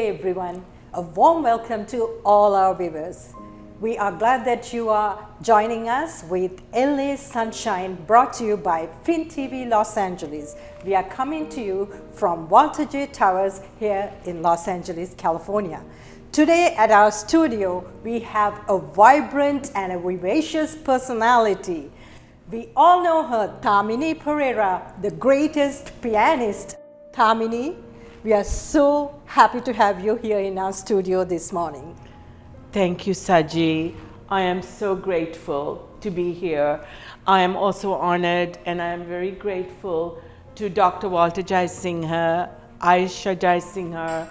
day, everyone. A warm welcome to all our viewers. We are glad that you are joining us with LA Sunshine, brought to you by Fin TV Los Angeles. We are coming to you from Walter J. Towers here in Los Angeles, California. Today at our studio, we have a vibrant and a vivacious personality. We all know her, Thaminie Perera, the greatest pianist. Thaminie, we are so happy to have you here in our studio this morning. Thank you, Saji. I am so grateful to be here. I am also honored, and I am very grateful to Dr. Walter Jai Singha, Aisha Jai Singha,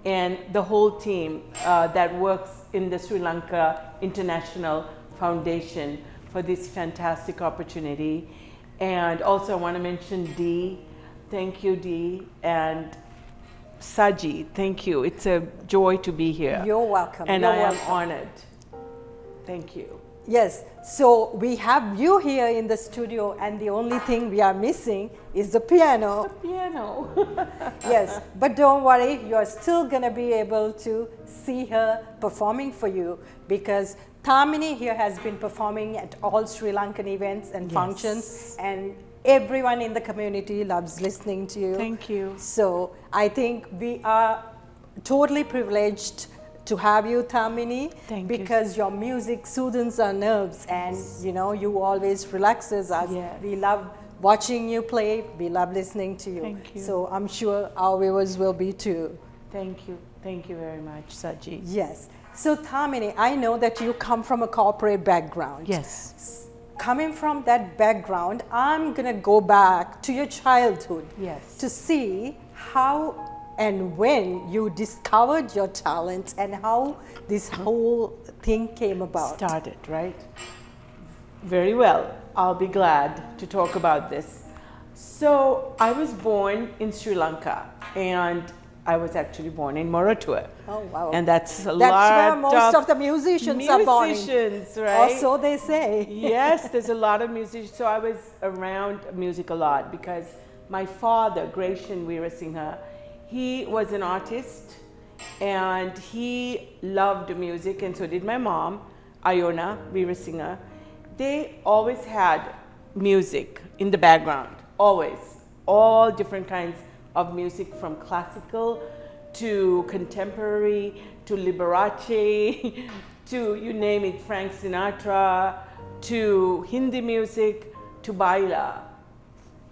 and the whole team that works in the Sri Lanka International Foundation for this fantastic opportunity. And also I want to mention Dee. Thank you, Dee. And Saji, thank you. It's a joy to be here. You're welcome. And I am honored. Thank you. Yes, so we have you here in the studio, and the only thing we are missing is the piano. The piano. Yes, but don't worry, you're still going to be able to see her performing for you, because Thaminie here has been performing at all Sri Lankan events and functions, and everyone in the community loves listening to you. Thank you. So I think we are totally privileged to have you, Thaminie, because your music soothes our nerves, and you know, you always relaxes us. Yes. We love watching you play. We love listening to you. Thank you. So I'm sure our viewers will be too. Thank you. Thank you very much, Saji. Yes. So Thaminie, I know that you come from a corporate background. Yes. Coming from that background, I'm going to go back to your childhood to see how and when you discovered your talent and how this whole thing came about. Started, right? Very well. I'll be glad to talk about this. So I was born in Sri Lanka, and I was actually born in Moratuwa. Oh, wow. And that's where most of the musicians are born. Musicians, right? Or so they say. Yes, there's a lot of musicians. So I was around music a lot because my father, Gracian Veerasinghe, he was an artist and he loved music, and so did my mom, Iona Veerasinghe. They always had music in the background, always. All different kinds of music, from classical to contemporary to Liberace to, you name it, Frank Sinatra, to Hindi music, to Baila,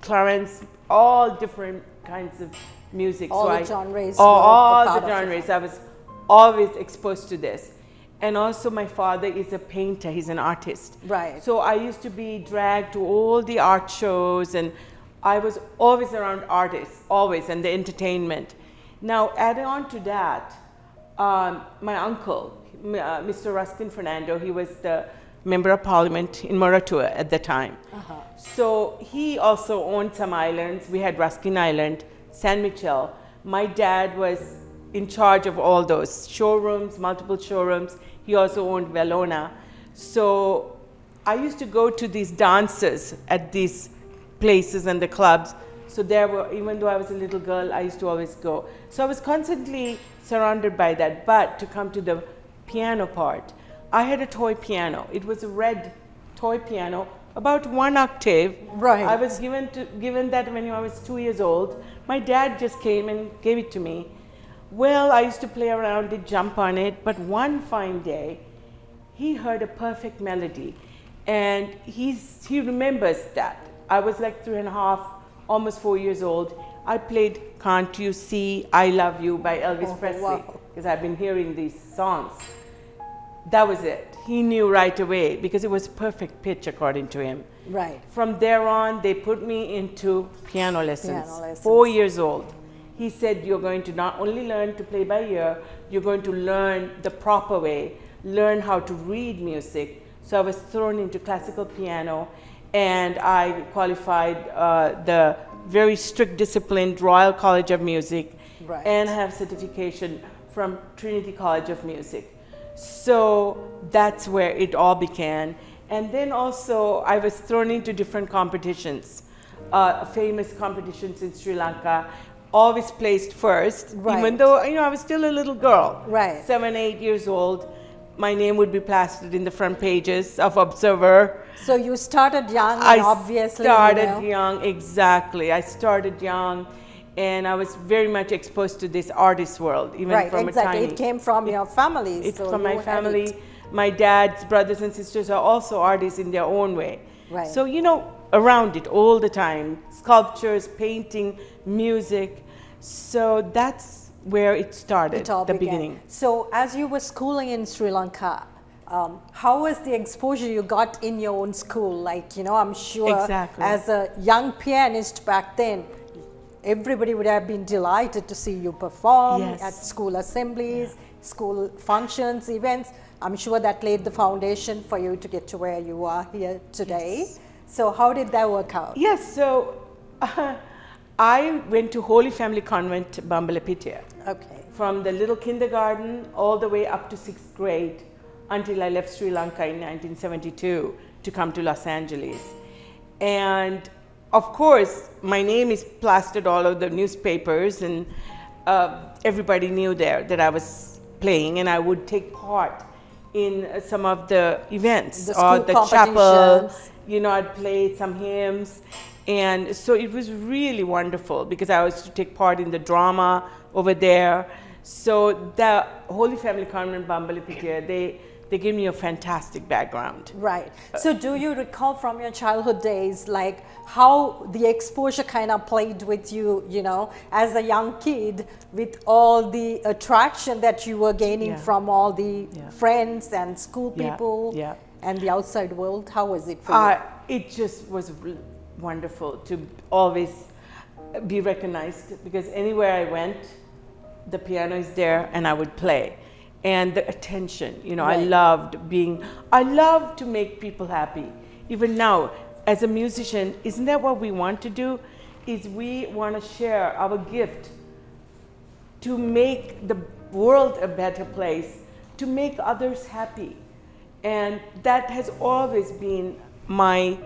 Clarence, all different kinds of music. All the genres. All the genres. I was always exposed to this. And also my father is a painter, he's an artist. Right. So I used to be dragged to all the art shows, and I was always around artists, always, and the entertainment. Now, adding on to that, my uncle, Mr. Rustin Fernando, he was the member of parliament in Moratuwa at the time. So he also owned some islands. We had Ruskin Island, San Michel. My dad was in charge of all those showrooms, multiple showrooms. He also owned Valona. So I used to go to these dances at these places and the clubs. So there were, even though I was a little girl, I used to always go. So I was constantly surrounded by that. But to come to the piano part, I had a toy piano. It was a red toy piano, about 1 octave. Right. I was given that when I was 2 years old. My dad just came and gave it to me. Well, I used to play around it, jump on it, but one fine day, he heard a perfect melody, and he remembers that. I was like 3.5, almost 4 years old. I played Can't You See I Love You by Elvis Presley, because I've been hearing these songs. That was it. He knew right away because it was perfect pitch according to him. Right. From there on, they put me into piano lessons. 4 years old. He said, you're going to not only learn to play by ear, you're going to learn the proper way, learn how to read music. So I was thrown into classical piano, and I qualified the very strict disciplined Royal College of Music, and have certification from Trinity College of Music. So that's where it all began. And then also I was thrown into different competitions, famous competitions in Sri Lanka. always placed first, Right. even though, I was still a little girl. Right. 7, 8 years old. My name would be plastered in the front pages of Observer. So you started young, and I obviously, started young, exactly. I started young, and I was very much exposed to this artist world, even right, from exactly. a tiny. It came from your family. It's so from you my had family. it. My dad's brothers and sisters are also artists in their own way. Right. So, around it all the time, sculptures, painting, music. So that's where it started, It all the began. beginning. So as you were schooling in Sri Lanka, how was the exposure you got in your own school? Like, I'm sure Exactly. as a young pianist back then, everybody would have been delighted to see you perform Yes. at school assemblies, school functions, events. I'm sure that laid the foundation for you to get to where you are here today. Yes. So how did that work out? Yes, so I went to Holy Family Convent, Bambalapitiya. Okay. From the little kindergarten all the way up to 6th grade until I left Sri Lanka in 1972 to come to Los Angeles. And of course, my name is plastered all over the newspapers, and everybody knew there that I was playing, and I would take part in some of the events The or school the chapel. competitions. I'd play some hymns. And so it was really wonderful because I was to take part in the drama over there. So the Holy Family Convent Bambalapitiya, they gave me a fantastic background. Right. So do you recall from your childhood days, like how the exposure kind of played with you, as a young kid, with all the attraction that you were gaining Yeah. from all the Yeah. friends and school Yeah, people yeah. and the outside world? How was it for you? It just was wonderful to always be recognized, because anywhere I went, the piano is there and I would play. And the attention, I Right. I love to make people happy. Even now, as a musician, isn't that what we want to do? Is we want to share our gift to make the world a better place, to make others happy. And that has always been my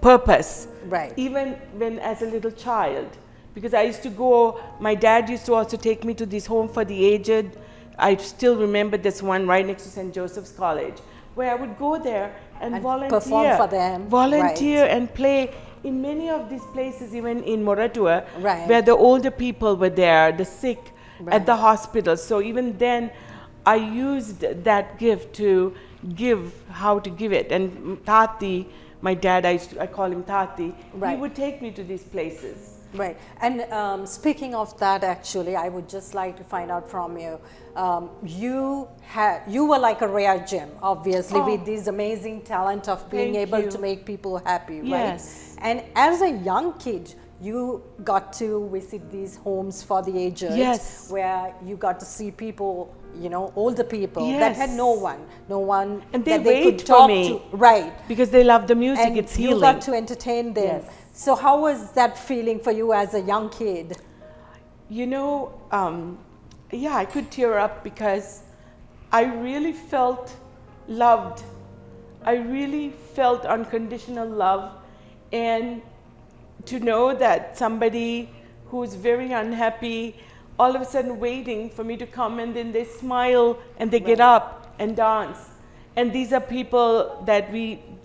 purpose. Right. Even when as a little child, because I used to go, my dad used to also take me to this home for the aged. I still remember this one right next to St. Joseph's College, where I would go there and volunteer. perform for them. Volunteer Right. and play in many of these places, even in Moratua, Right. where the older people were there, the sick Right. at the hospital. So even then, I used that gift to give how to give it. And Tati, my dad, I call him Tati, Right. he would take me to these places. Right. And speaking of that, actually, I would just like to find out from you. You were like a rare gem, obviously, Oh. with this amazing talent of being Thank able you. to make people happy, Yes. right? And as a young kid, you got to visit these homes for the aged, Yes. where you got to see people, older people that had Yes. no one And they that they could wait for talk me. to, right? Because they love the music, And it's you healing. got to entertain them. Yes. So how was that feeling for you as a young kid? Yeah, I could tear up because I really felt loved. I really felt unconditional love. And to know that somebody who's very unhappy, all of a sudden waiting for me to come, and then they smile and they get up and dance. And these are people that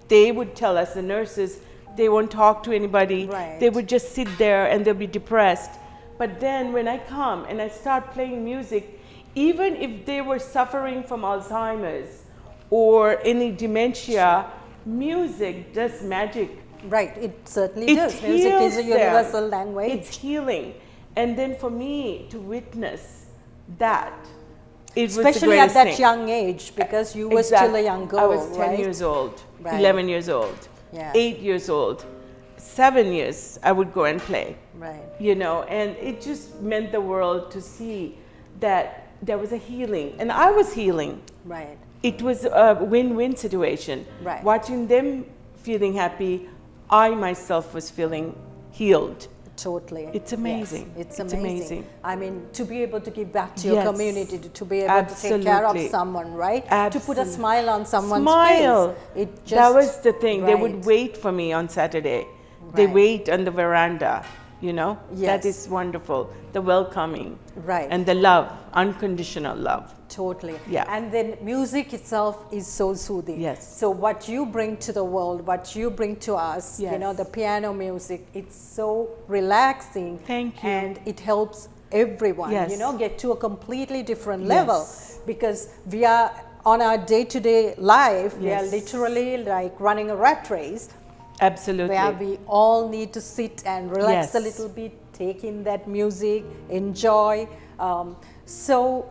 they would tell us, the nurses, they won't talk to anybody. Right. They would just sit there and they'll be depressed. But then when I come and I start playing music, even if they were suffering from Alzheimer's or any dementia, music does magic. Right, it certainly It does. Music is a heals them. universal language. It's healing. And then for me to witness that, it was the Especially at greatest that thing. young age, because you were Exact- still a young girl, I was 10 right? years old, Right. 11 years old, Yeah. 8 years old, 7 years I would go and play. Right. And it just meant the world to see that there was a healing, and I was healing. Right. It was a win-win situation. Right. Watching them feeling happy, I myself was feeling healed. Totally. It's amazing. Yes, it's It's amazing. amazing. I mean, to be able to give back to your Yes. community, to be able to take care of Absolutely. someone, right? To put a Absolutely. smile on someone's Smile. face. It just, That was the thing. They would right. wait for me on Saturday. They Right. wait on the veranda you know? Yes. That is wonderful. The welcoming. Right. And the love, unconditional love. Totally. Yeah. And then music itself is so soothing. Yes. So what you bring to the world, what you bring to us, you Yes. know, the piano music, it's so relaxing. Thank you. And it helps everyone, Yes. you know, get to a completely different level. Yes. Because we are on our day-to-day life, we are Yes. literally like running a rat race Absolutely. where we all need to sit and relax a Yes. little bit, take in that music, enjoy. So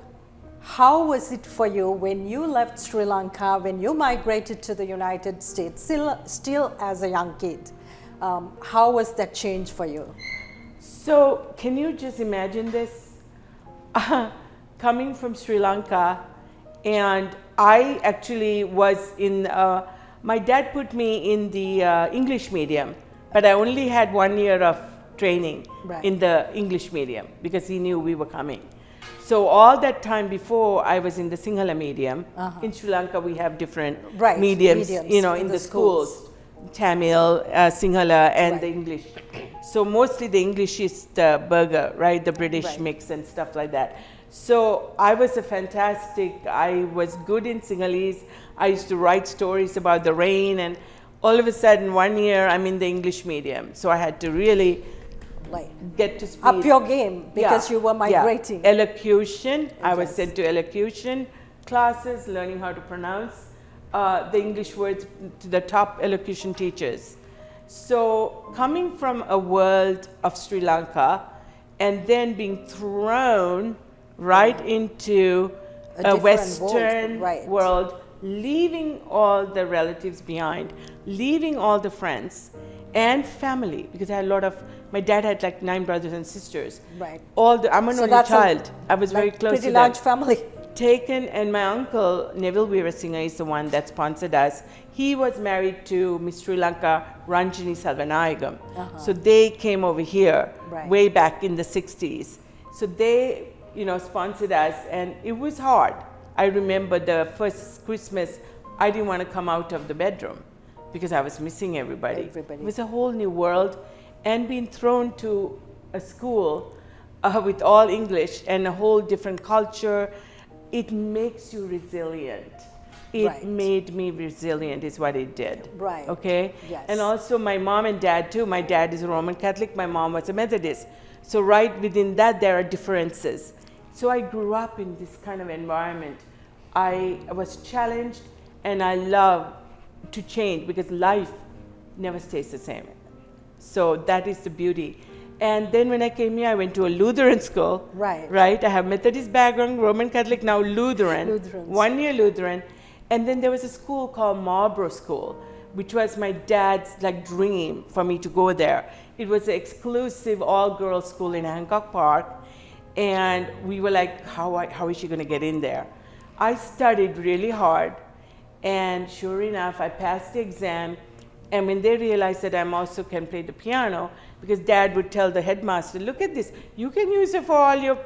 how was it for you when you left Sri Lanka, when you migrated to the United States, still as a young kid? How was that change for you? So, can you just imagine this? Coming from Sri Lanka, and I actually was in, my dad put me in the English medium, but I only had 1 year of training Right. in the English medium because he knew we were coming. So all that time before, I was in the Sinhala medium. In Sri Lanka, we have different Right, mediums, mediums you know, in in the the schools. schools. Tamil, Sinhala, and Right. the English. So mostly the English is the burger, right? The British Right. mix and stuff like that. So I was a fantastic, I was good in Sinhalese. I used to write stories about the rain, and all of a sudden 1 year I'm in the English medium. So I had to really Like, get to speed. up your game because Yeah, you were migrating. Yeah. Elocution, I was Yes. sent to elocution classes, learning how to pronounce the English words to the top elocution teachers. So coming from a world of Sri Lanka and then being thrown right into A a different Western world, right. world, leaving all the relatives behind, leaving all the friends and family, because I had a lot of, my dad had like 9 brothers and sisters. Right. I'm an So only that's a, child. I was very like, close pretty to large them. family. Taken, and my uncle Neville Weerasinghe is the one that sponsored us. He was married to Miss Sri Lanka Ranjini Salvanayagam. So they came over here Right. way back in the 60s. So they, you know, sponsored us, and it was hard. I remember the first Christmas, I didn't want to come out of the bedroom because I was missing everybody. Everybody. It was a whole new world, and being thrown to a school with all English and a whole different culture. It makes you resilient. It Right. made me resilient is what it did. Right. Okay? Yes. And also my mom and dad too. My dad is a Roman Catholic, my mom was a Methodist. So right within that there are differences. So I grew up in this kind of environment. I was challenged, and I love to change because life never stays the same. So that is the beauty. And then when I came here, I went to a Lutheran school. Right. Right. I have Methodist background, Roman Catholic, now Lutheran. Lutherans. 1 year Lutheran. And then there was a school called Marlborough School, which was my dad's like dream for me to go there. It was an exclusive all-girls school in Hancock Park. And we were like, how is she going to get in there? I studied really hard. And sure enough, I passed the exam. And when they realized that I also can play the piano, because Dad would tell the headmaster, look at this, you can use it for all your,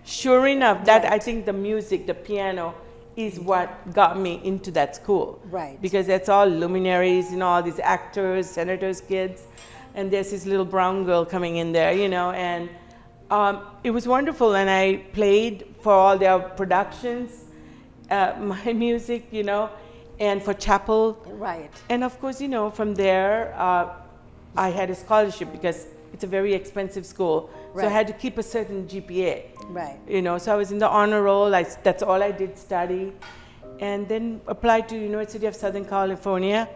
sure enough, that I think the music, the piano, is what got me into that school. Right. Because that's all luminaries, you know, all these actors, senators' kids, and there's this little brown girl coming in there, you know, and it was wonderful, and I played for all their productions, my music, you know, and for chapel. Right. And of course, you know, from there, I had a scholarship because it's a very expensive school. So I Right. had to keep a certain GPA. Right. You know, so I was in the honor roll. That's all I did study. And then applied to University of Southern California,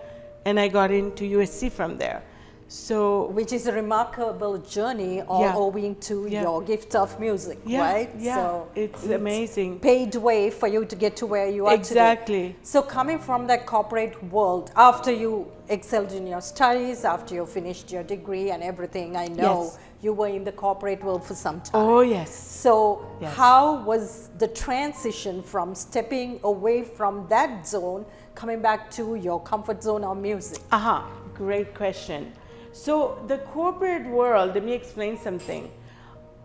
and I got into USC from there. So Which is a remarkable journey, all Yeah. owing to Yeah. your gift of music, yeah, right? yeah, So it's amazing. paved way for you to get to where you are today. Exactly. So coming from that corporate world, after you excelled in your studies, after you finished your degree and everything, I know Yes. you were in the corporate world for some time. Oh yes. So Yes. how was the transition from stepping away from that zone, coming back to your comfort zone of music? Aha, great question. So the corporate world, let me explain something.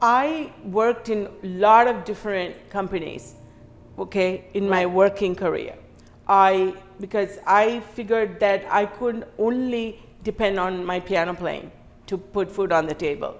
I worked in a lot of different companies, okay, in my working career. Because I figured that I couldn't only depend on my piano playing. to put food on the table.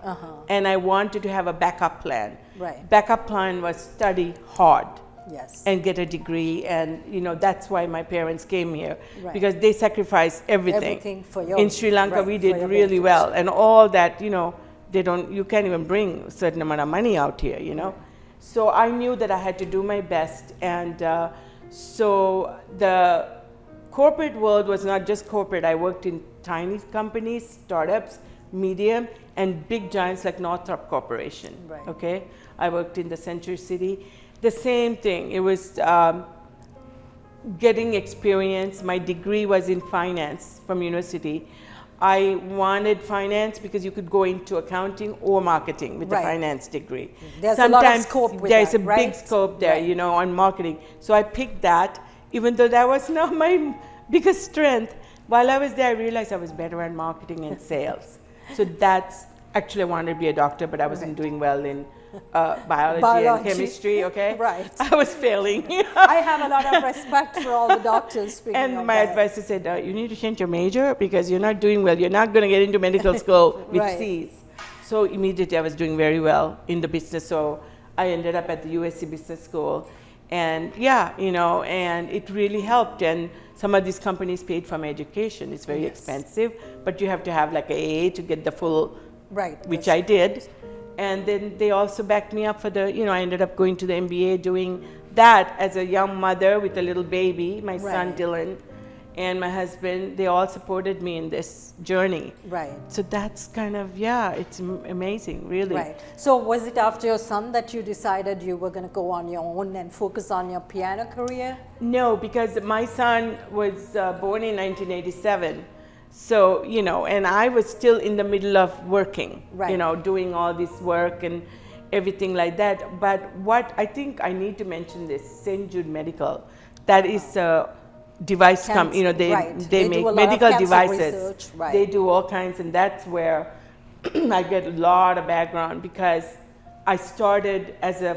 And I wanted to have a backup plan. Right. Backup plan was study hard. Yes. And get a degree, and that's why my parents came here, Right. because they sacrificed everything. Everything for your, in Sri Lanka, right, we for did your really benefits. well, and all that, you can't even bring a certain amount of money out here, So I knew that I had to do my best, and so the corporate world was not just corporate. I worked in tiny companies, startups, medium, and big giants like Northrop Corporation. Right. Okay, I worked in the Century City. The same thing. It was getting experience. My degree was in finance from university. I wanted finance because you could go into accounting or marketing with Right. a finance degree. There's a lot of scope with there's that, a right? big scope there, Right. on marketing. So I picked that, even though that was not my biggest strength. While I was there, I realized I was better at marketing and sales. So that's actually, I wanted to be a doctor, but I wasn't doing well in biology and chemistry, okay? Right. I was failing. I have a lot of respect for all the doctors. Speaking And of my that. advisor said, you need to change your major because you're not doing well. You're not going to get into medical school with Right. C's. So immediately I was doing very well in the business. So I ended up at the USC Business School. And and it really helped. And some of these companies paid for my education. It's very expensive, but you have to have like an AA to get the full, Right. which I did. And then they also backed me up for I ended up going to the MBA, doing that as a young mother with a little baby, my son Right. Dylan, and my husband. They all supported me in this journey. Right. So that's kind of, it's amazing, really. Right. So was it after your son that you decided you were going to go on your own and focus on your piano career? No, because my son was born in 1987. So, and I was still in the middle of working, Right. doing all this work and everything like that. But what I think I need to mention this, St. Jude Medical, that is a device company, they Right. they They make do a lot of medical cancer devices. research, right. They do all kinds, and that's where I get a lot of background, because I started as a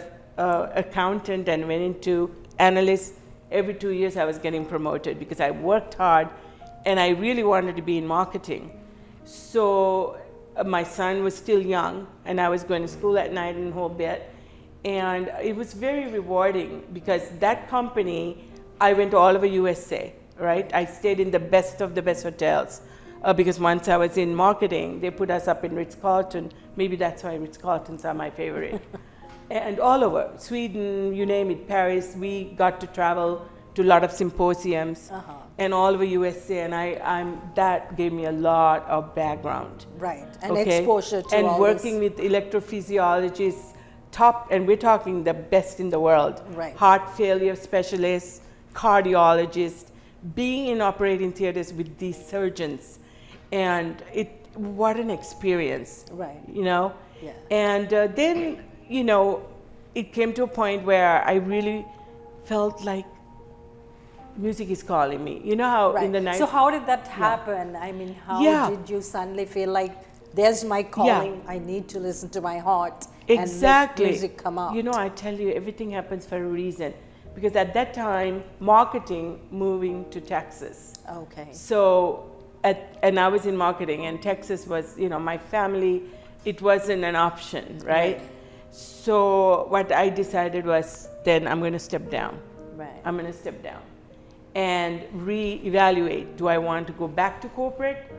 accountant and went into analyst. Every 2 years I was getting promoted because I worked hard. And I really wanted to be in marketing. So my son was still young, and I was going to school at night in whole bit. And it was very rewarding because that company, I went all over USA, right? I stayed in the best of the best hotels because once I was in marketing, they put us up in Ritz-Carlton. Maybe that's why Ritz-Carltons are my favorite. And all over, Sweden, you name it, Paris, we got to travel to a lot of symposiums. And all over USA, and that gave me a lot of background. Right, and exposure to and all working this. with electrophysiologists, and we're talking the best in the world. Right. Heart failure specialists, cardiologists, being in operating theaters with these surgeons, and what an experience. Right. Yeah. And then it came to a point where I really felt like music is calling me. You know how Right. in the night. So how did that happen? I mean, how did you suddenly feel like there's my calling? I need to listen to my heart Exactly. and make music come out. I tell you, everything happens for a reason. Because at that time, marketing moving to Texas. Okay. So, and I was in marketing, and Texas was, my family, it wasn't an option, right? So what I decided was, then I'm going to step down. Right. I'm going to step down and reevaluate. Do I want to go back to corporate,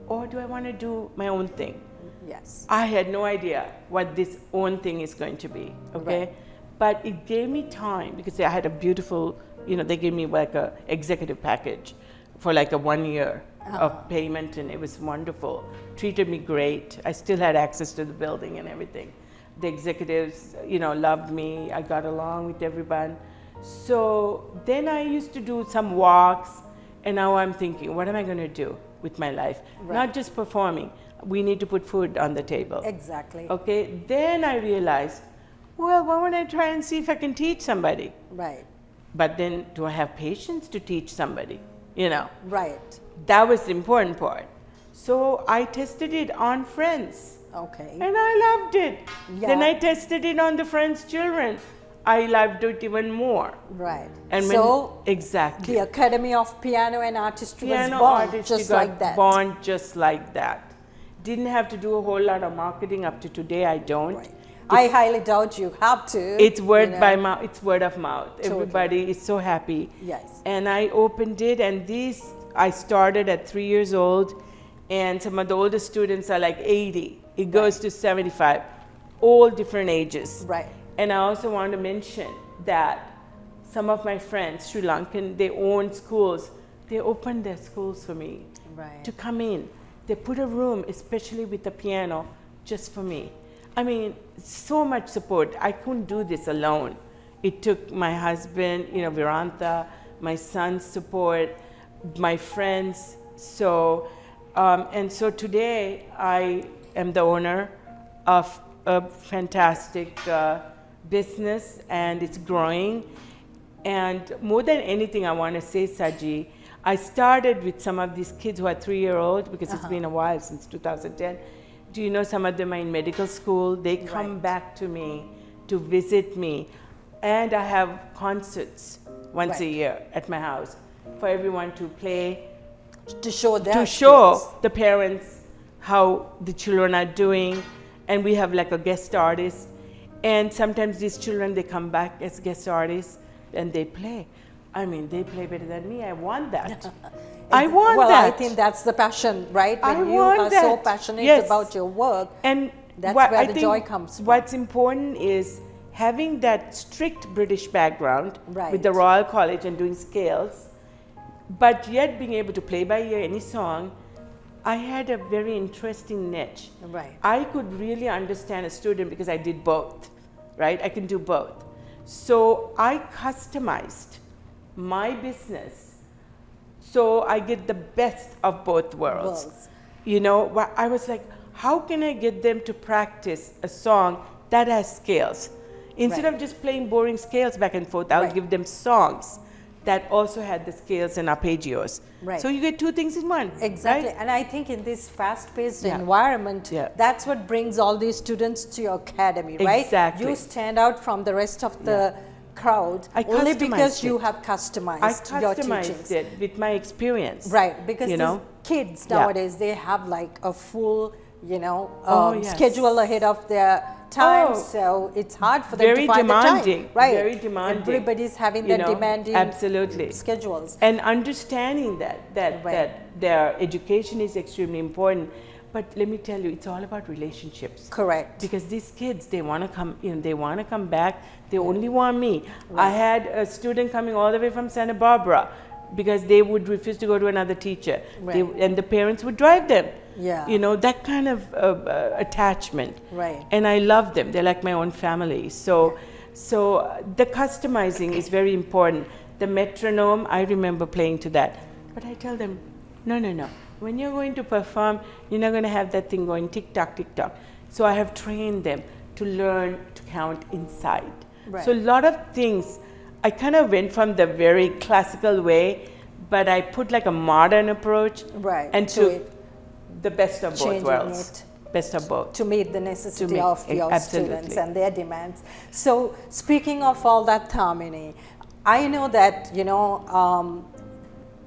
or do I want to do my own thing? Yes. I had no idea what this own thing is going to be, okay? Right. But it gave me time because I had a beautiful, they gave me like a executive package for like a 1 year of payment, and it was wonderful. Treated me great. I still had access to the building and everything. The executives, loved me. I got along with everyone. So then I used to do some walks, and now I'm thinking, what am I going to do with my life? Right. Not just performing. We need to put food on the table. Exactly. Okay, then I realized, well, why don't I try and see if I can teach somebody? Right. But then, do I have patience to teach somebody? Right. That was the important part. So I tested it on friends. Okay. And I loved it. Yeah. Then I tested it on the friends' children. I loved it even more. Right. And so exactly. the Academy of Piano and Artistry Piano was born artistry just got like that. born just like that. Didn't have to do a whole lot of marketing up to today. I don't. Right. I highly doubt you have to. It's word by mouth. It's word of mouth. Totally. Everybody is so happy. Yes. And I opened it, and I started at 3 years old, and some of the older students are like 80. It goes to 75, all different ages. Right. And I also want to mention that some of my friends, Sri Lankan, they own schools. They opened their schools for me to come in. They put a room, especially with the piano, just for me. I mean, so much support. I couldn't do this alone. It took my husband, Virantha, my son's support, my friends. So, and so today I am the owner of a fantastic business, and it's growing. And more than anything, I want to say, Saji, I started with some of these kids who are 3-year-old, because it's been a while since 2010. Do you know some of them are in medical school? They come back to me to visit me. And I have concerts once a year at my house for everyone to play. To show them. To show the parents how the children are doing. And we have like a guest artist. And sometimes these children, they come back as guest artists and they play. I mean, they play better than me. I want that. I want that. Well, I think that's the passion, right? When you are so passionate about your work, and that's where the joy comes from. What's important is having that strict British background with the Royal College and doing scales, but yet being able to play by ear any song. I had a very interesting niche. Right. I could really understand a student because I did both, right? I can do both. So I customized my business so I get the best of both worlds. I was like, how can I get them to practice a song that has scales? Instead of just playing boring scales back and forth, I'll give them songs that also had the scales and arpeggios. So you get two things in one. Exactly. Right? And I think in this fast-paced environment, that's what brings all these students to your academy, right? Exactly. You stand out from the rest of the crowd only because you have customized your teachings. I customized it with my experience. Right, because these kids nowadays, they have like a full, schedule ahead of their time, so it's hard for them to find the time. Right. Very demanding. Everybody's having their demanding schedules. And understanding that their education is extremely important. But let me tell you, it's all about relationships. Correct. Because these kids, they want to come, they want to come back. They only want me. I had a student coming all the way from Santa Barbara because they would refuse to go to another teacher. And the parents would drive them. That kind of attachment. Right. And I love them. They're like my own family. So the customizing is very important. The metronome, I remember playing to that. But I tell them, no. When you're going to perform, you're not going to have that thing going tick-tock, tick-tock. So I have trained them to learn to count inside. So a lot of things, I kind of went from the very classical way, but I put like a modern approach and to the best of both worlds. Best of both. To meet the necessity of your students and their demands. So speaking of all that, Thaminie, I know that,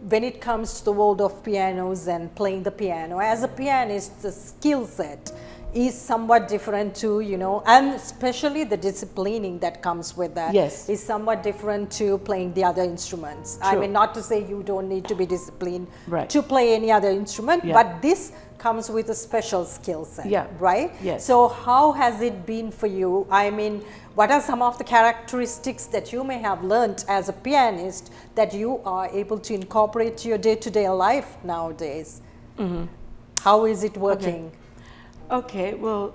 when it comes to the world of pianos and playing the piano, as a pianist, the skill set is somewhat different too, and especially the disciplining that comes with that is somewhat different to playing the other instruments. I mean, not to say you don't need to be disciplined to play any other instrument, but this comes with a special skill set, right? Yes. So how has it been for you? I mean, what are some of the characteristics that you may have learned as a pianist that you are able to incorporate to your day-to-day life nowadays? How is it working? Okay, well,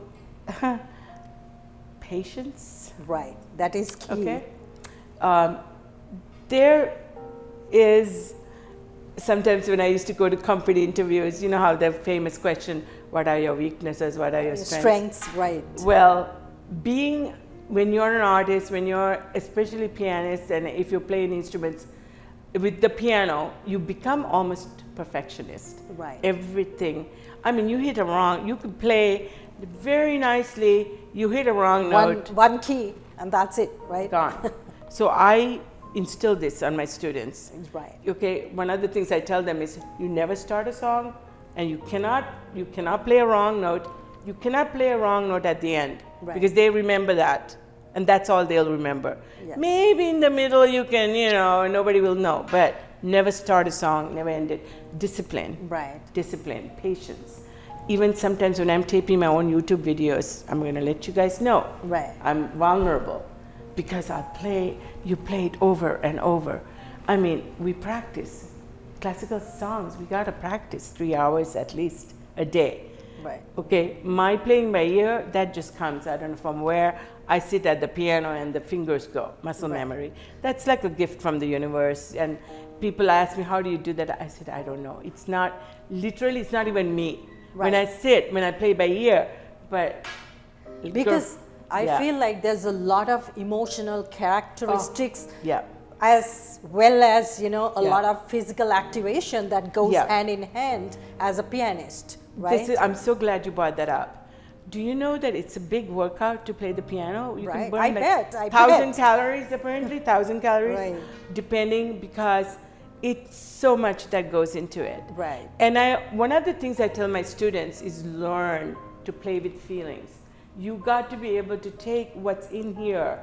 patience. Right, that is key. Okay. There is, sometimes when I used to go to company interviews, you know how the famous question, what are your weaknesses, what are your strengths? Right. Well, when you're an artist, when you're especially pianist, and if you play instruments, with the piano, you become almost perfectionist. Right. Everything. I mean, you hit a wrong, you could play very nicely, you hit a wrong note. One key, and that's it, right? Gone. So I instill this on my students. Right. Okay, one of the things I tell them is, you never start a song and you cannot play a wrong note. You cannot play a wrong note at the end, Right. because they remember that, and that's all they'll remember. Yes. Maybe in the middle you can, nobody will know, but never start a song, never end it. Discipline. Right. Discipline, patience. Even sometimes when I'm taping my own YouTube videos, I'm going to let you guys know. Right. I'm vulnerable because you play it over and over. I mean, we practice. Classical songs, we got to practice 3 hours at least a day. Right. Okay, my playing by ear, that just comes, I don't know from where. I sit at the piano and the fingers go, muscle memory. That's like a gift from the universe. And people ask me, how do you do that? I said, I don't know. It's not, literally, it's not even me. Right. When I play by ear, but... Because I feel like there's a lot of emotional characteristics as well as, a lot of physical activation that goes hand in hand as a pianist, right? I'm so glad you brought that up. Do you know that it's a big workout to play the piano? You can burn I bet. 1,000 calories, apparently, 1,000 calories, Right. depending, because it's so much that goes into it. Right. And one of the things I tell my students is learn to play with feelings. You got to be able to take what's in here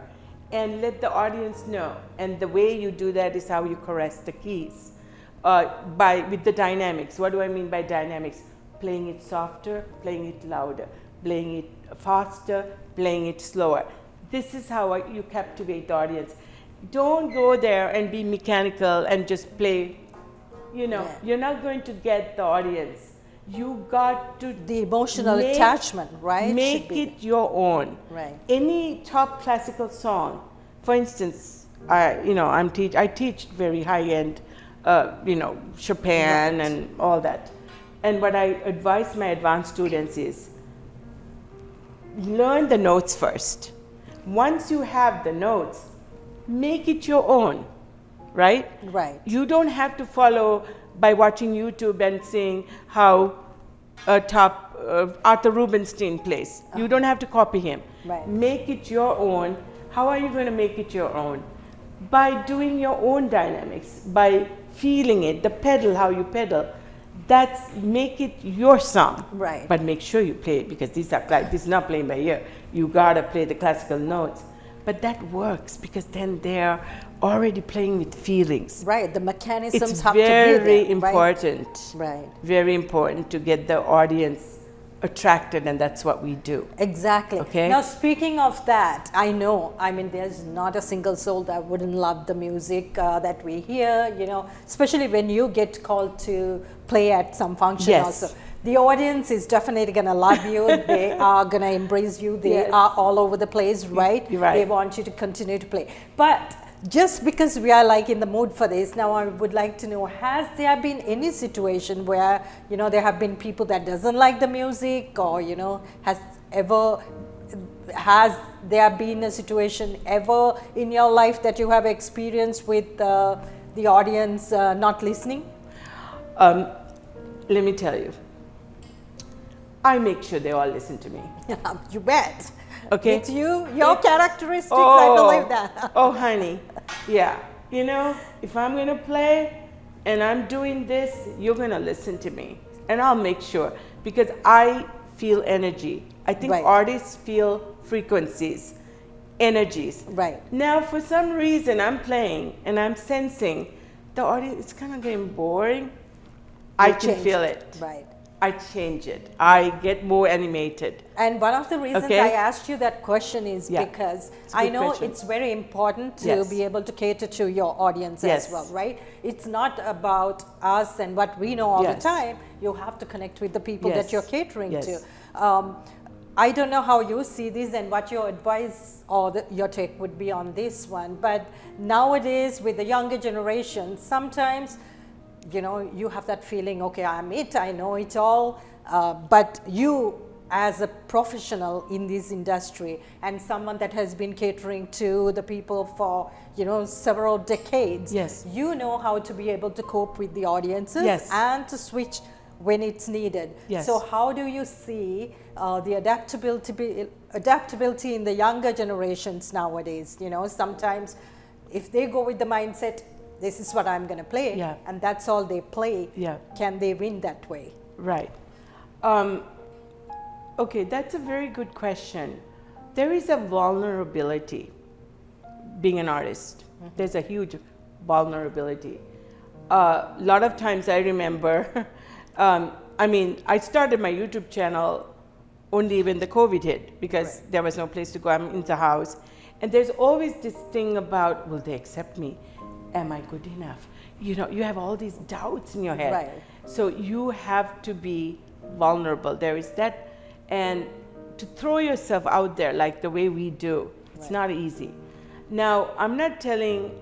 and let the audience know. And the way you do that is how you caress the keys with the dynamics. What do I mean by dynamics? Playing it softer, playing it louder, playing it faster, playing it slower. This is how you captivate the audience. Don't go there and be mechanical and just play. You're not going to get the audience. You got to The emotional attachment, right? Make it your own. Right. Any top classical song, for instance, I teach very high-end, Chopin and all that. And what I advise my advanced students is learn the notes first. Once you have the notes, make it your own, right? Right. You don't have to follow by watching YouTube and seeing how Arthur Rubinstein plays. You don't have to copy him. Right. Make it your own. How are you going to make it your own? By doing your own dynamics, by feeling it, the pedal, how you pedal. Make it your song. Right. But make sure you play it, because this is not playing by ear. You gotta play the classical notes. But that works because then they're already playing with feelings. Right. The mechanisms It's have to be there. very important. Right. Very important to get the audience attracted, and that's what we do. Exactly. Okay. Now, speaking of that, there's not a single soul that wouldn't love the music that we hear, especially when you get called to play at some function also. The audience is definitely going to love you. They are going to embrace you. They are all over the place, right? You're right. They want you to continue to play. But just because we are like in the mood for this, now I would like to know, has there been any situation where, there have been people that doesn't like the music, or, has there been a situation ever in your life that you have experienced with the audience not listening? Let me tell you. I make sure they all listen to me. You bet. Okay. With your characteristics, I believe that. Oh, honey. Yeah. If I'm going to play and I'm doing this, you're going to listen to me. And I'll make sure, because I feel energy. I think artists feel frequencies, energies. Right. Now, for some reason, I'm playing and I'm sensing the audience, it's kind of getting boring. I can feel it. Right. I change it. I get more animated. And one of the reasons I asked you that question is because I know it's very important to be able to cater to your audience as well, right? It's not about us and what we know all the time. You have to connect with the people that you're catering to. I don't know how you see this and what your advice or your take would be on this one, but nowadays with the younger generation, sometimes you have that feeling, okay, I know it all, but you as a professional in this industry and someone that has been catering to the people for, several decades, you know how to be able to cope with the audiences and to switch when it's needed. So how do you see the adaptability in the younger generations nowadays? Sometimes if they go with the mindset, this is what I'm going to play, and that's all they play. Can they win that way? Right. Okay, that's a very good question. There is a vulnerability being an artist. There's a huge vulnerability. A lot of times I remember, I started my YouTube channel only when the COVID hit because there was no place to go. I'm in the house. And there's always this thing about, will they accept me? Am I good enough? You know, you have all these doubts in your head. Right. So you have to be vulnerable. There is that. And to throw yourself out there like the way we do, it's not easy. Now, I'm not telling,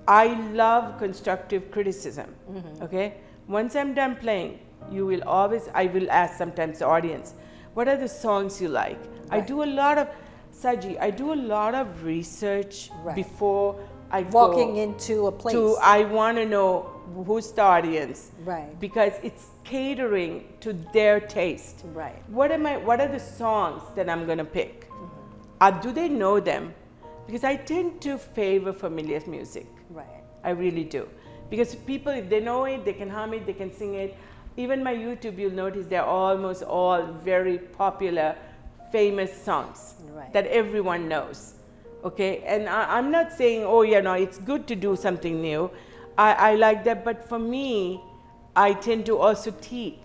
I love constructive criticism, okay? Once I'm done playing, I will ask sometimes the audience, what are the songs you like? I do a lot of research before I Walking go into a place. I want to know who's the audience. Right. Because it's catering to their taste. Right. What are the songs that I'm going to pick? Do they know them? Because I tend to favor familiar music. Right. I really do. Because people, if they know it, they can hum it, they can sing it. Even my YouTube, you'll notice they're almost all very popular, famous songs that everyone knows. Okay, and I'm not saying, it's good to do something new. I like that, but for me, I tend to also teach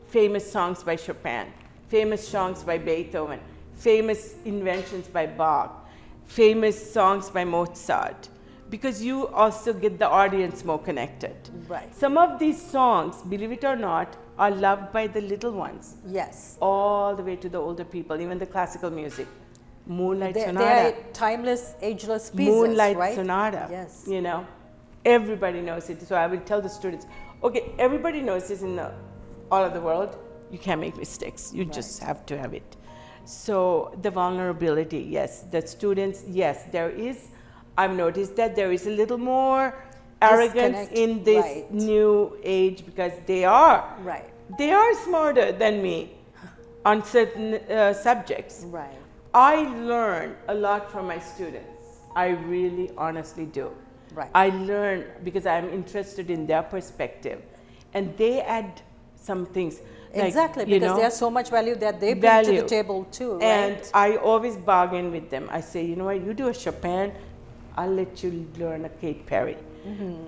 famous songs by Chopin, famous songs by Beethoven, famous inventions by Bach, famous songs by Mozart, because you also get the audience more connected. Right. Some of these songs, believe it or not, are loved by the little ones. Yes. All the way to the older people, even the classical music. Moonlight Sonata. They are timeless, ageless pieces, Moonlight Sonata. Yes. You know, everybody knows it. So I will tell the students, okay, everybody knows this in all of the world. You can't make mistakes. You just have to have it. So the vulnerability, yes. The students, yes, there is. I've noticed that there is a little more arrogance in this new age because they are smarter than me on certain subjects. Right. I learn a lot from my students. I really honestly do. Right. I learn because I'm interested in their perspective, and they add some things. Exactly, like, because there's so much value that they bring to the table too, right? And I always bargain with them. I say, you know what, you do a Chopin, I'll let you learn a Katy Perry.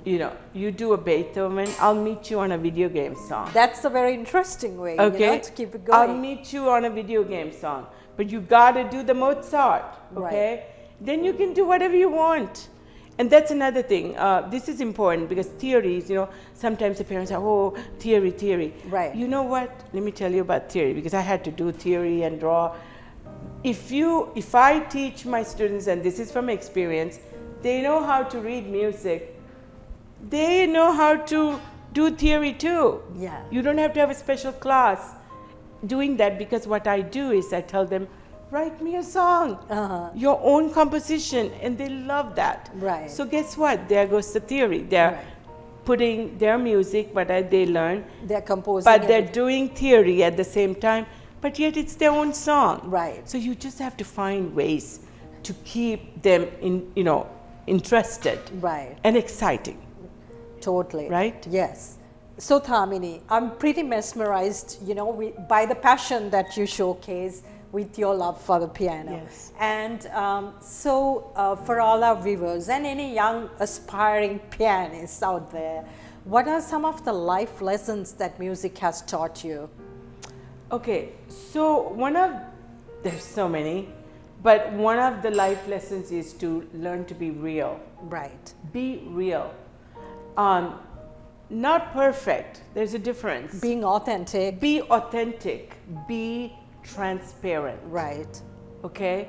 You know, you do a Beethoven, I'll meet you on a video game song. That's a very interesting way, to keep it going. I'll meet you on a video game song, but you gotta do the Mozart, okay? Then you can do whatever you want. And that's another thing. This is important because theories, sometimes the parents are, oh, theory. Right. You know what? Let me tell you about theory because I had to do theory and draw. If I teach my students, and this is from experience, they know how to read music, they know how to do theory too. Yeah. You don't have to have a special class doing that because what I do is I tell them, write me a song, your own composition, and they love that. Right. So guess what? There goes the theory. They're putting their music, what they learn. They're composing. But they're doing theory at the same time, but yet it's their own song. Right. So you just have to find ways to keep them interested. Right. And exciting. Totally. Right? Yes. So Thaminie, I'm pretty mesmerized, by the passion that you showcase with your love for the piano. Yes. And for all our viewers and any young aspiring pianists out there, what are some of the life lessons that music has taught you? Okay, so there's so many, but one of the life lessons is to learn to be real. Right. Be real. Not perfect, there's a difference. Being authentic. Be authentic. Be transparent. Right. Okay?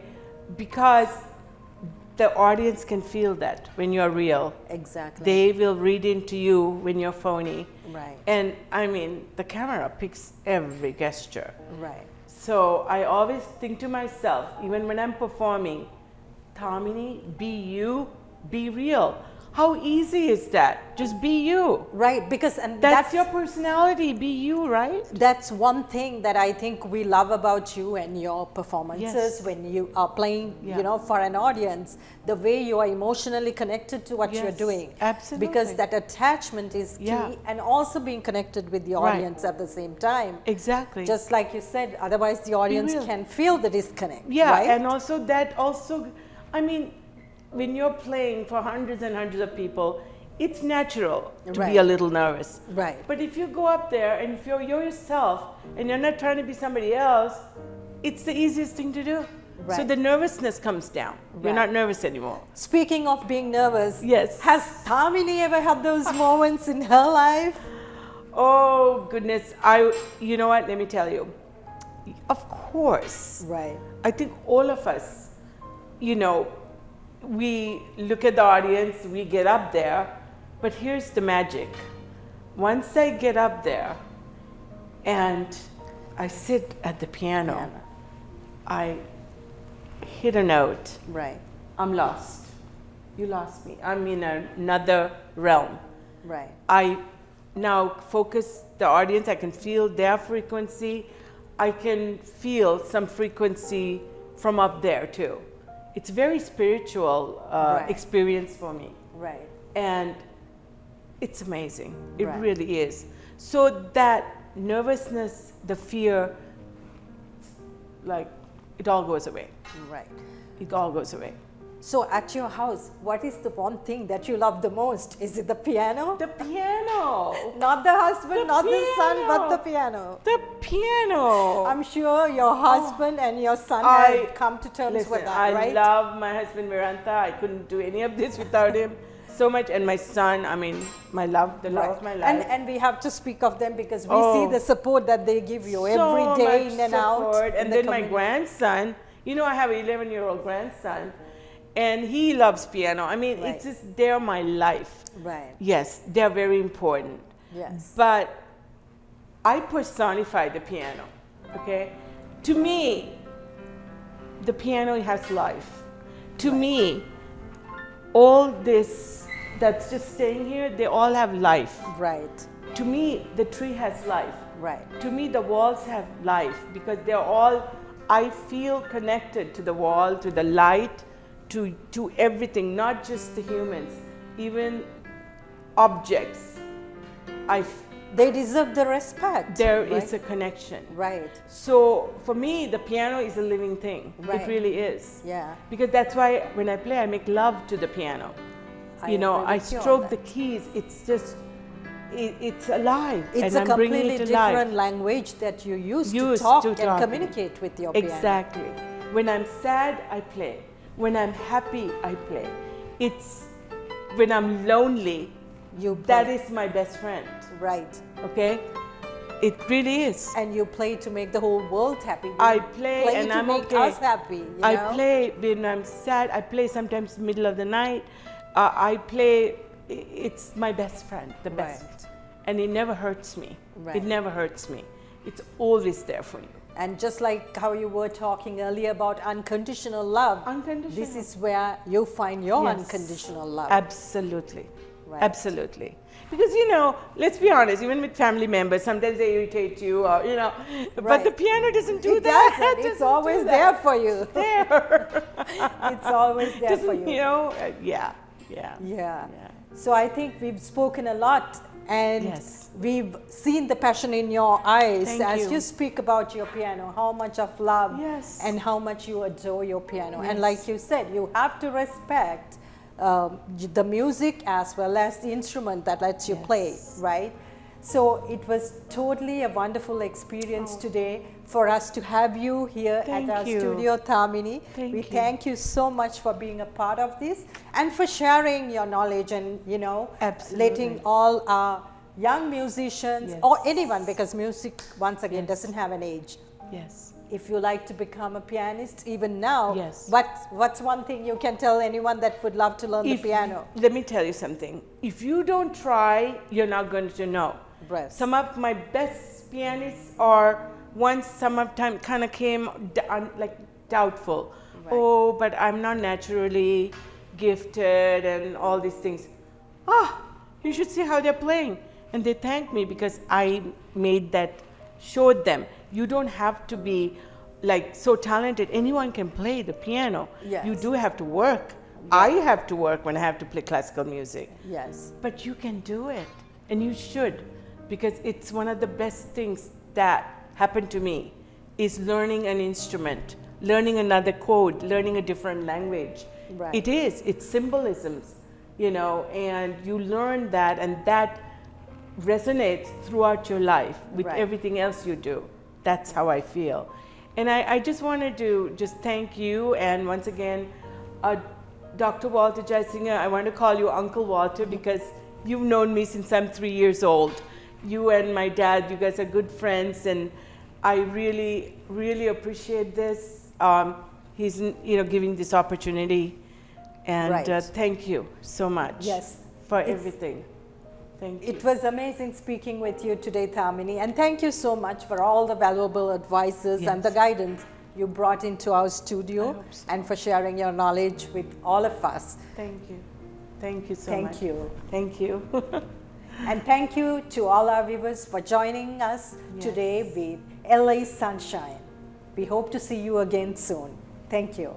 Because the audience can feel that when you're real. Exactly. They will read into you when you're phony. Right. And the camera picks every gesture. Right. So I always think to myself, even when I'm performing, Thaminie, be you, be real. How easy is that? Just be you. Right, because and That's your personality. Be you, right? that's one thing that I think we love about you and your performances Yes. when you are playing, Yeah. you know, for an audience, the way you are emotionally connected to what you're Yes, doing. absolutely. Because that attachment is key, Yeah. and also being connected with the Right. audience at the same time. Exactly. Just like you said, otherwise the audience real. can feel the disconnect. Yeah, right? and also that also, I mean, when you're playing for hundreds and hundreds of people, it's natural to Right. be a little nervous. Right. But if you go up there and if you're yourself and you're not trying to be somebody else, it's the easiest thing to do. So Right. the nervousness comes down. You're Right. not nervous anymore. Speaking of being nervous, Yes. has Thaminie ever had those moments in her life? Oh goodness, you know what, let me tell you. Of course. Right. I think all of us, you know, we look at the audience, we get up there, but here's the magic. Once I get up there and I sit at the piano, Piano. I hit a note, Right. I'm lost. You lost me. I'm in another realm. Right. I now focus the audience, I can feel their frequency, I can feel some frequency from up there too. It's a very spiritual Right. experience for me, Right. and it's amazing. It Right. really is. So that nervousness, the fear, like it all goes away. Right. It all goes away. So at your house, what is the one thing that you love the most? Is it the piano? The piano. Not the husband, The not the son, but piano. the piano. The piano. I'm sure your husband and your son I- have come to terms Listen, with that, I right? love my husband Mirantha. I couldn't do any of this without him so much. And my son, I mean, my love, the love Right. of my life. And we have to speak of them because we Oh. see the support that they give you So every day much in and out. support. in And the then my community. grandson, you know, I have an 11-year-old grandson, and he loves piano. I mean, Right. it's just, they're my life. Right. Yes, they're very important. Yes. But I personify the piano, okay? To me, the piano has life. To me, all this that's just staying here, they all have life. Right. To me, the tree has life. Right. To me, the walls have life because they're all, I feel connected to the wall, to the light, to everything, not just the humans, even objects. They deserve the respect. There right? is a connection. Right. So for me, the piano is a living thing. Right. It really is. Yeah. Because that's why when I play, I make love to the piano. I You know, agree I with you on stroke that. the keys. It's just, it's alive. It's and a I'm bringing completely it to life. different language that you use to Use talk to and talk. communicate with your piano. Exactly. When I'm sad, I play. When I'm happy, I play. It's when I'm lonely, You that play. is my best friend. Right. Okay? It really is. And you play to make the whole world happy. You I play and to I'm make okay. us happy. You I know? play when I'm sad. I play sometimes middle of the night. I play. It's my best friend, the best, Right. and it never hurts me. Right. It never hurts me. It's always there for you. And just like how you were talking earlier about unconditional love, Unconditional. this is where you find your Yes. unconditional love. Absolutely. Right. Absolutely. Because, you know, let's be honest, even with family members, sometimes they irritate you, or, you know, but Right. the piano doesn't do It that. doesn't. It's Doesn't always do there that. for you. There. It's always there for Doesn't, you. you know, yeah. Yeah. Yeah. So I think we've spoken a lot, and Yes. we've seen the passion in your eyes Thank as you. you speak about your piano, how much of love Yes. and how much you adore your piano. And Yes. like you said, you have to respect the music as well as the instrument that lets you play, Yes. right? So it was totally a wonderful experience today for us to have you here Oh. Thank at our you. studio, Thaminie. Thank we you. thank you so much for being a part of this and for sharing your knowledge and, you know, Absolutely. letting all our young musicians Yes. or anyone, because music, once again, Yes. doesn't have an age. Yes. If you like to become a pianist, even now, Yes. what's one thing you can tell anyone that would love to learn the piano? Let me tell you something. If you don't try, you're not going to know. Right. Some of my best pianists are once some of time kind of came like doubtful. Right. Oh, but I'm not naturally gifted and all these things. you should see how they're playing. And they thanked me because I made that, showed them, you don't have to be like so talented. Anyone can play the piano. Yes. You do have to work. I have to work when I have to play classical music. Yes. But you can do it, and you should, because it's one of the best things that happened to me, is learning an instrument, learning another chord, learning a different language. Right. It's symbolisms, you know, and you learn that, and that resonates throughout your life with Right. everything else you do. That's how I feel. And I just wanted to just thank you, and once again, Dr. Walter Jaisinger, I want to call you Uncle Walter because you've known me since I'm 3 years old. You and my dad, you guys are good friends, and I really, really appreciate this. He's, you know, giving this opportunity, and Right. thank you so much. Yes. For everything. Thank you. It was amazing speaking with you today, Thaminie, and thank you so much for all the valuable advices and the Yes. guidance you brought into our I studio, hope so. and for sharing your knowledge with all of us. Thank you. Thank you so Thank much. you. Thank you. And thank you to all our viewers for joining us Yes. today with LA Sunshine. We hope to see you again soon. Thank you.